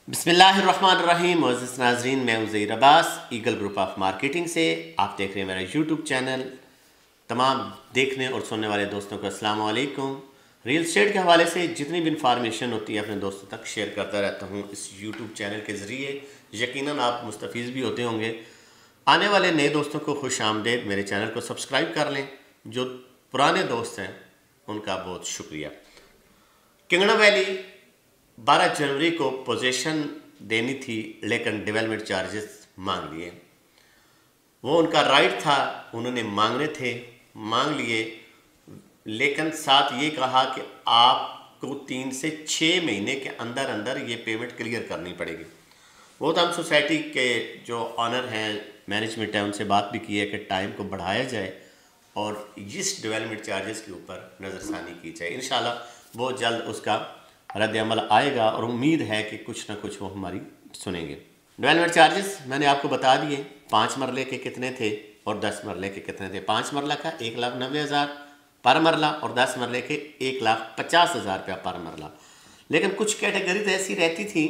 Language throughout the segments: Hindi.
बिस्मिल्लाहिर्रहमानिर्रहीम। मुअज़्ज़िज़ नाज़रीन, मैं हूं Zaheer Abbas, eagle group of marketing से। आप देख रहे हैं मेरा यूट्यूब चैनल। तमाम देखने और सुनने वाले दोस्तों को अस्सलाम वालेकुम। रियल एस्टेट के हवाले से जितनी भी इंफॉर्मेशन होती है अपने दोस्तों तक शेयर करता रहता हूं इस यूट्यूब चैनल के ज़रिए। यकीनन आप मुस्तफ़ीज़ भी होते होंगे। आने वाले नए दोस्तों को खुश आमदेद। मेरे चैनल को सब्सक्राइब कर लें। जो पुराने दोस्त हैं उनका बहुत शुक्रिया। किंगडम वैली 12 जनवरी को पोजीशन देनी थी, लेकिन डेवलपमेंट चार्जेस मांग लिए। वो उनका राइट था, उन्होंने मांगने थे, मांग लिए, लेकिन साथ ये कहा कि आपको 3 से 6 महीने के अंदर अंदर ये पेमेंट क्लियर करनी पड़ेगी। वो तो हम सोसाइटी के जो ऑनर हैं, मैनेजमेंट है, उनसे बात भी की है कि टाइम को बढ़ाया जाए और इस डेवलपमेंट चार्जेस के ऊपर नज़रसानी की जाए। इंशाल्लाह बहुत जल्द उसका रद्द अमल आएगा और उम्मीद है कि कुछ ना कुछ वो हमारी सुनेंगे। डेवलपमेंट चार्जेस मैंने आपको बता दिए। 5 मरले के कितने थे और 10 मरले के कितने थे। 5 मरला का 1,90,000 पर मरला और 10 मरले के 1,50,000 रुपया पर मरला। लेकिन कुछ कैटेगरी तो ऐसी रहती थी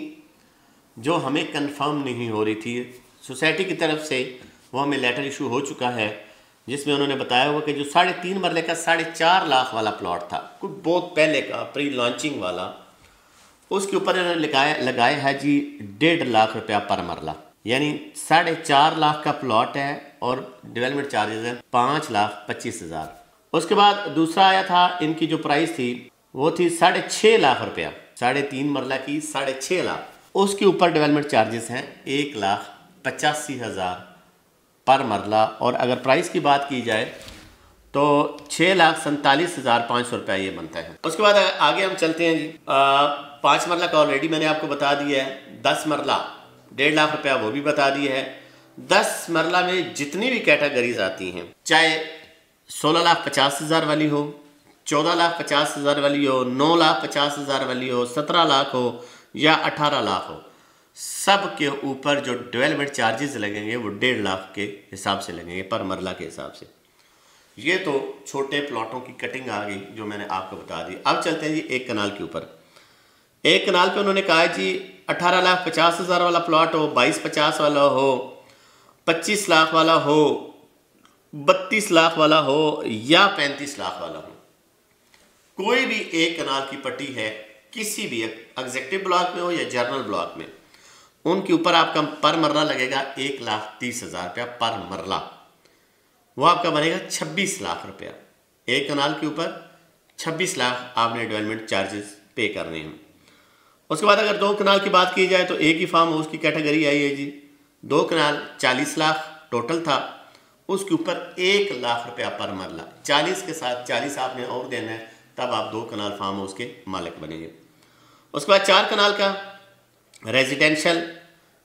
जो हमें कंफर्म नहीं हो रही थी। सोसाइटी की तरफ से वो हमें लेटर इशू हो चुका है, जिसमें उन्होंने बताया हुआ कि जो 3.5 मरले का 4.5 लाख वाला प्लॉट था, कुछ बहुत पहले का प्री लॉन्चिंग वाला, उसके ऊपर इन्होंने लगाया है जी 1.5 लाख रुपया पर मरला। यानी 4.5 लाख का प्लॉट है और डेवलपमेंट चार्जेस हैं 5,25,000। उसके बाद दूसरा आया था, इनकी जो प्राइस थी वो थी 6.5 लाख रुपया। 3.5 मरला की 6.5 लाख, उसके ऊपर डेवलपमेंट चार्जेस हैं 1,85,000 पर मरला। और अगर प्राइस की बात की जाए तो 6,47,500 रुपया ये बनता है। उसके बाद आगे हम चलते हैं जी। 5 मरला का ऑलरेडी मैंने आपको बता दिया है। 10 मरला 1.5 लाख रुपया वो भी बता दिया है। 10 मरला में जितनी भी कैटेगरीज आती हैं, चाहे 16,50,000 वाली हो, 14,50,000 वाली हो, 9,50,000 वाली हो, 17 लाख हो या 18 लाख हो, सब के ऊपर जो डेवलपमेंट चार्जेस लगेंगे वो 1.5 लाख के हिसाब से लगेंगे, पर मरला के हिसाब से। ये तो छोटे प्लॉटों की कटिंग आ गई जो मैंने आपको बता दी। अब चलते हैं जी एक कनाल के ऊपर। एक कनाल पे उन्होंने कहा जी 18,50,000 वाला प्लॉट हो, 22,50 वाला हो, 25 लाख वाला हो, 32 लाख वाला हो या 35 लाख वाला हो, कोई भी एक कनाल की पट्टी है, किसी भी एग्जेक्टिव ब्लॉक में हो या जर्नल ब्लॉक में, उनके ऊपर आपका पर मरला लगेगा 1,30,000 रुपया पर मरला। वो आपका बनेगा 26 लाख रुपया। एक कनाल के ऊपर 26 लाख आपने डेवलपमेंट चार्जेस पे करने हैं। उसके बाद अगर 2 कनाल की बात की जाए तो एक ही फार्म हाउस की कैटेगरी आई है जी। 2 कनाल 40 लाख टोटल था, उसके ऊपर 1 लाख रुपया पर मरला। 40 के साथ 40 आपने और देना है, तब आप 2 कनाल फार्म हाउस के मालिक बनेंगे। उसके बाद 4 कनाल का रेजिडेंशियल,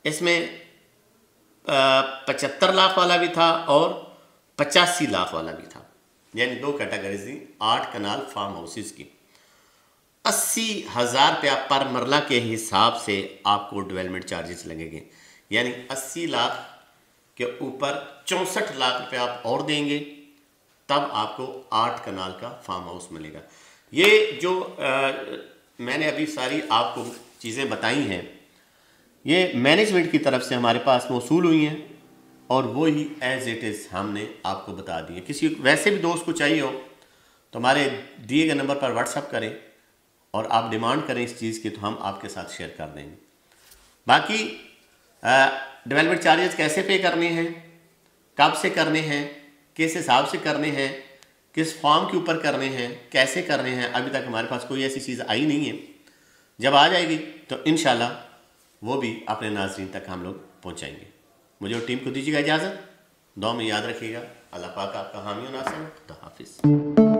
इसमें 75 लाख वाला भी था और 85 लाख वाला भी था। यानी 2 कैटेगरीज थी 8 कनाल फार्म हाउसेस की। 80,000 रुपया पर मरला के हिसाब से आपको डेवलपमेंट चार्जेस लगेंगे। यानी 80 लाख के ऊपर 64 लाख रुपया आप और देंगे, तब आपको 8 कनाल का फार्म हाउस मिलेगा। ये जो मैंने अभी सारी आपको चीज़ें बताई हैं, ये मैनेजमेंट की तरफ से हमारे पास मौसूल हुई हैं और वो ही एज इट इज़ हमने आपको बता दिए। किसी वैसे भी दोस्त को चाहिए हो तो हमारे दिए गए नंबर पर व्हाट्सअप करें और आप डिमांड करें इस चीज़ की, तो हम आपके साथ शेयर कर देंगे। बाकी डेवलपमेंट चार्जेस कैसे पे करने हैं, कब से करने हैं, किस हिसाब से करने हैं, किस फॉर्म के ऊपर करने हैं, कैसे करने हैं, अभी तक हमारे पास कोई ऐसी चीज़ आई नहीं है। जब आ जाएगी तो इंशाल्लाह वो भी अपने नाज़रीन तक हम लोग पहुँचाएंगे। मुझे और टीम को दीजिएगा इजाज़त। दुआ में याद रखिएगा। अल्लाह पाक आपका हामी और नासिर। खुदा हाफिज़।